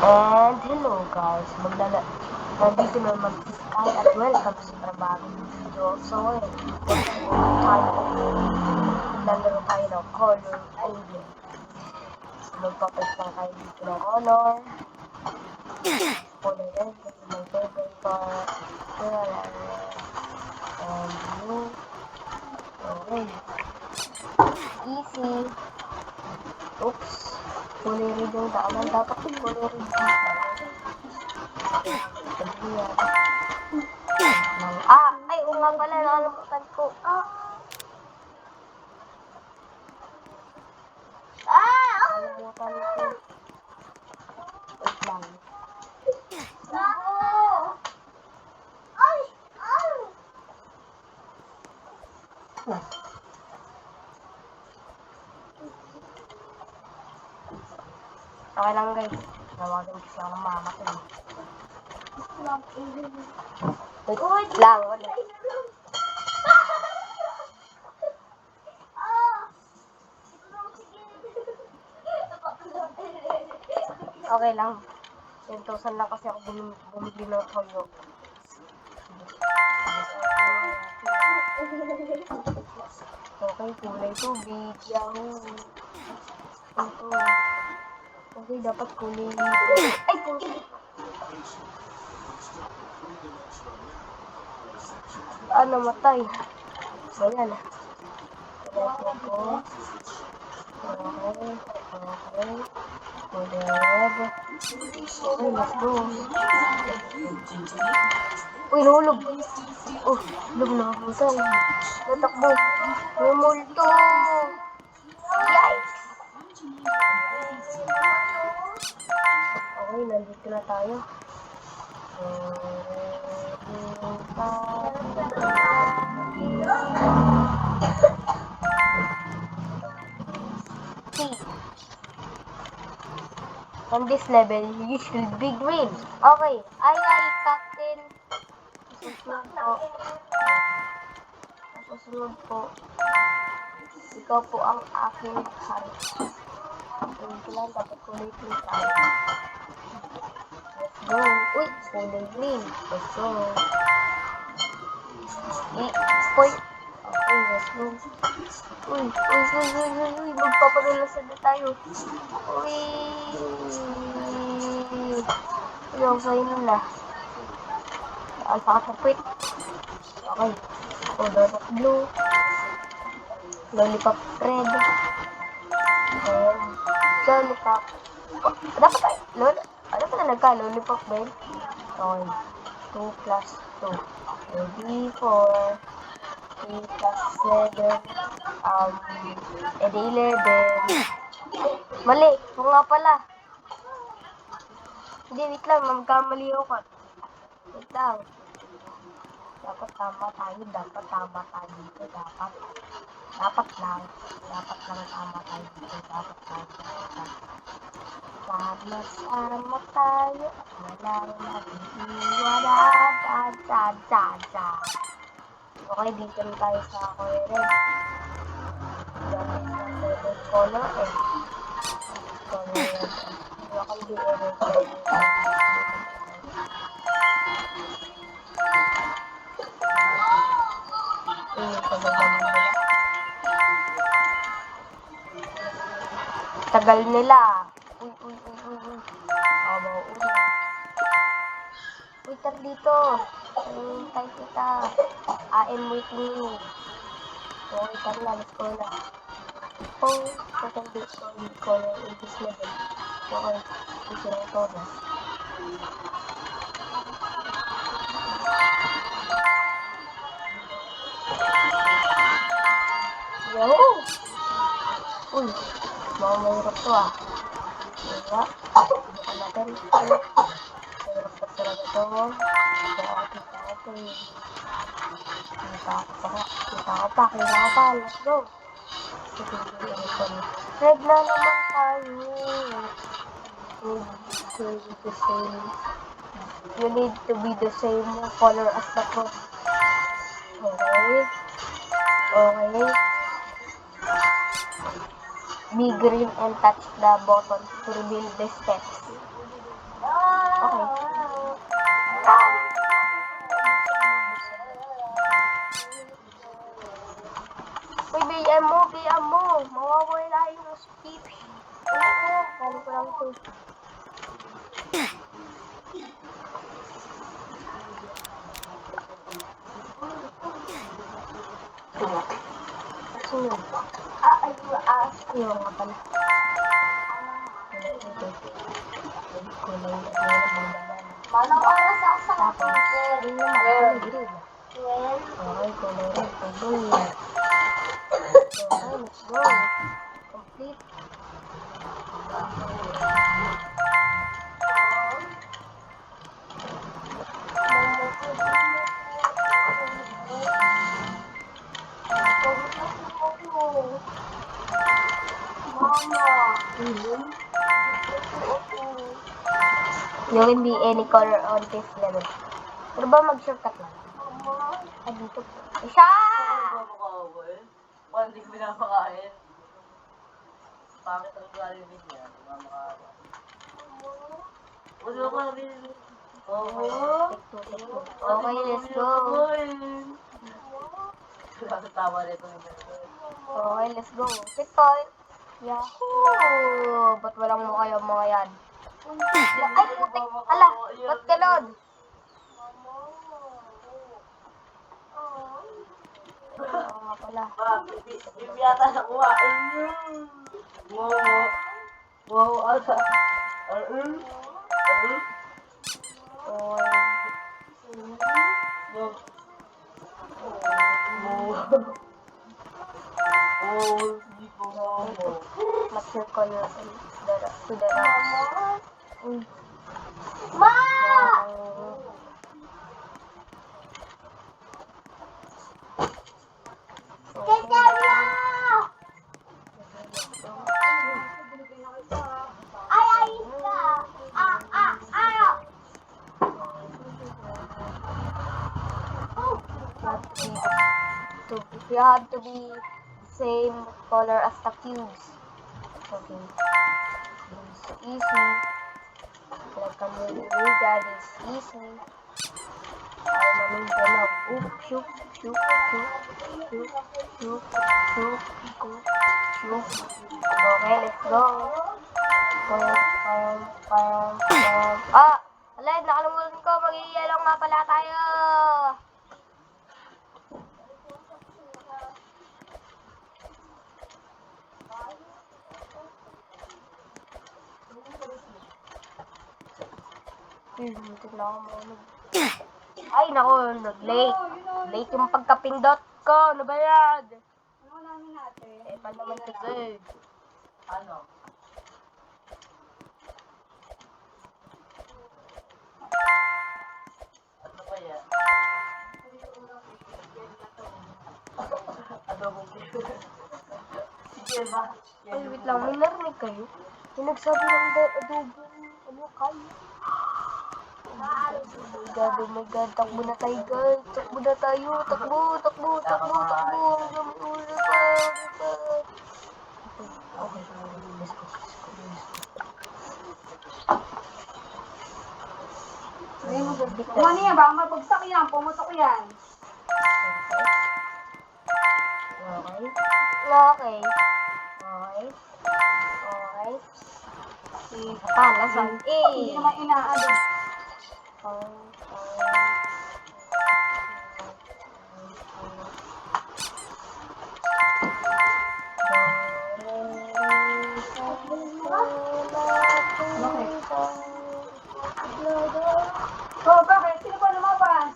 And hello guys, nandito naman si Sky at welcome sa panibagong video. So ngayon, maglalaro tayo ng color coding. So magpapalit lang tayo dito ng color. Color red, kasi my favorite color. And blue. Okay. Easy. Oops. Kulay red yung daanan. Dapat yung kulay red dito. Ay, oo nga pala, nakalimutan ko. Nakalimutan ko. Wait lang. Okay lang guys. Nawagan kasi ako ng mama ko. Wait lang, wala. Okay lang. 10,000 lang kasi ako bumili ng toyo. Okay, kulay tubig. Yahoo! Ito. Okay, dapat kulay dito. Ay, kulay! Namatay. So, yan. Okay. Kulay red. Okay, let's go. Uy, nahulog. Oh, hulog na ako ito. Natakbo. May multo. Yikes! Okay, nandito na tayo. On this level, you should be green. Okay. Ay, Captain. Susunod po. Ikaw po ang aking hari. Ito lang, dapat kulay pink tayo. Let's go. Uy, kulay green. Let's go. Uy. Okay, let's go. Uy. Magpapadulas na tayo. Uy. Yung sa'yo nila. Alpha ka quick. Okay. Color of blue. Lollipop red. And lollipop. Dapat tayo. Ano pa talaga? Lollipop red. Okay. 2 plus 2. Edi 4. 3 plus 7. Edi 11. Mali. Kung nga pala. Hindi, wait lang. Magkamali ako. Wait lang. Dapat tama tayo dito. Dapat lang tama tayo dito. Sama tayo. Walang mag-iwala. Okay, dito na tayo sa color red. Gamit na favorite color eh. Color red. Baka hindi red. Tagal nila. Uy. Mauuna. Uy, tar dito. Tayo kita. I'm waiting you. Okay, tar na. Let's go na. Oh, second dito. Color in this level. Okay. Ito na ito na. Yahoo! Uy, mahirap to ah. Diba? Bukan natin. Mahirap pa talaga to. Kita ko pa. Let's go. Red na naman tayo. You need to be the same color as the cross. Okay. Be green and touch the button to reveal the steps. Uy, BM mo, BM mo. Mawawala yung speech. Ano ko lang ito. Sino? Ayun nga pala. Manang oras sa tapos, yun naman, green. Okay, kulay red. Green. Okay, let's go. Complete. You can be any color on this level. Pero ba mag-shortcut lang? Ay, dito po. Isa! Hindi ko pinapakain. Pangit ang galimit niya. Mamakawa. Wala ka rin. Okay, let's go. Tawa nito. Okay, let's go. Sit point. Yahoo! Ba't walang mukha yung mga yan? Ay, putik! Ala! Ba't ganun? Oo nga pala. Bibiyata na kuha. Wow. Wow, asa. What's your color to the rocks? Ma! You have to be same color as the cubes. Okay. It's easy. Like a ninja, it's easy. I'm a ninja now. Oop, shoot, shoot, shoot, shoot, shoot, shoot, shoot, shoot. Okay, let's go. Ah! Alay, nakalimutan ko. Mag-i-yellow nga pala tayo. Ay, naku, nag-late. Late yung pagkapindot ko. Ano ba yan? Ano namin natin? Eh, pa naman kasi. Ano? Ano ba yan? Adobo. Sige ba? Ay, wait lang. May narinig kayo? Yung nagsabi ng adobo. Ano kayo? Oh my God. Takbo na tayo, guys. Takbo na tayo. Takbo. Okay. Let's go. Ano yan? Baka mapagsak yan. Pumutok yan. Okay. Palasang Hindi naman inaado. Oh, bakit? Sino pa lumabas?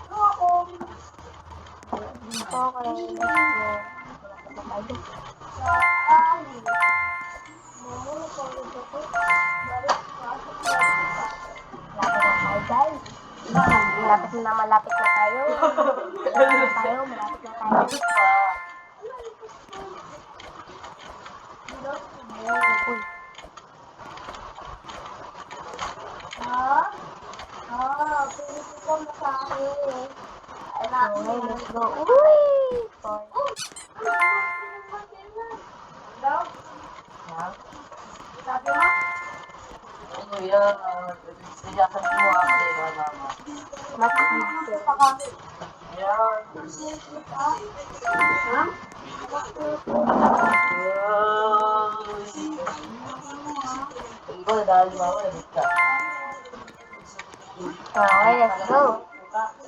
Ano ako? Okay, let's go. Malapit na tayo. Uy. Okay, let's go. Uy! Sabi mo? Kuya, siyasan mo ako kay mama. Match dito. Ayan. Ha? Ikaw, dahil mama, nabit ka. Okay, let's go.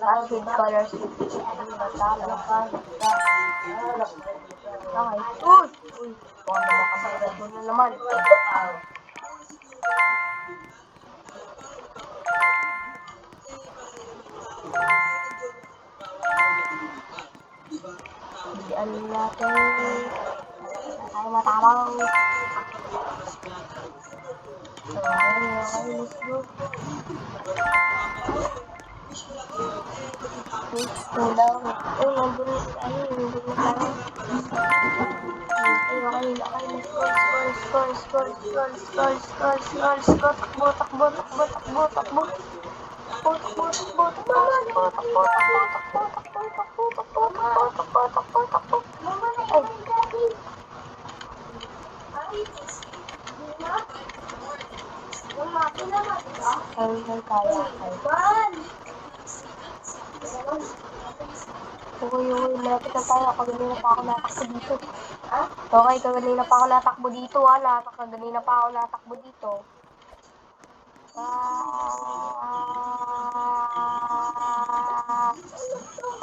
Acid colors. Okay. Uy! Uy! Baka naman mo na naman. Bigyan natin. Tayo matapang. Okay, let's go. Tulaw. Uy, nandun na tayo. Okay, let's go. Score. Takbo. Uy, malapit na tayo. Kanina pa ako natakbo dito. Okay, kanina pa ako natakbo dito. Kanina pa ako natakbo dito.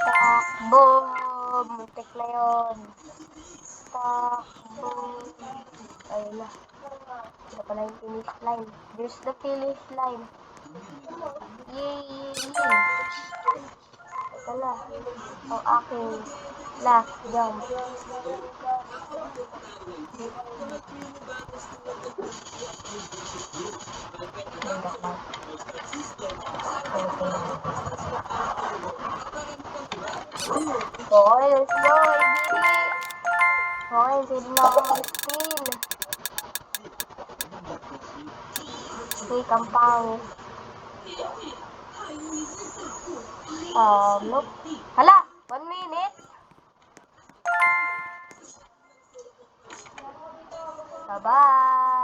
Takbo! Muntik na yun. Takbo! Ayun na. Ito pala yung finish line. There's the finish line. Yay! Ito na. Ang aking last jump. Okay, let's go, baby! Okay, pwede na ako mag-spin. Okay, kampang. Nope. Hala! 1 minute? Bye-bye!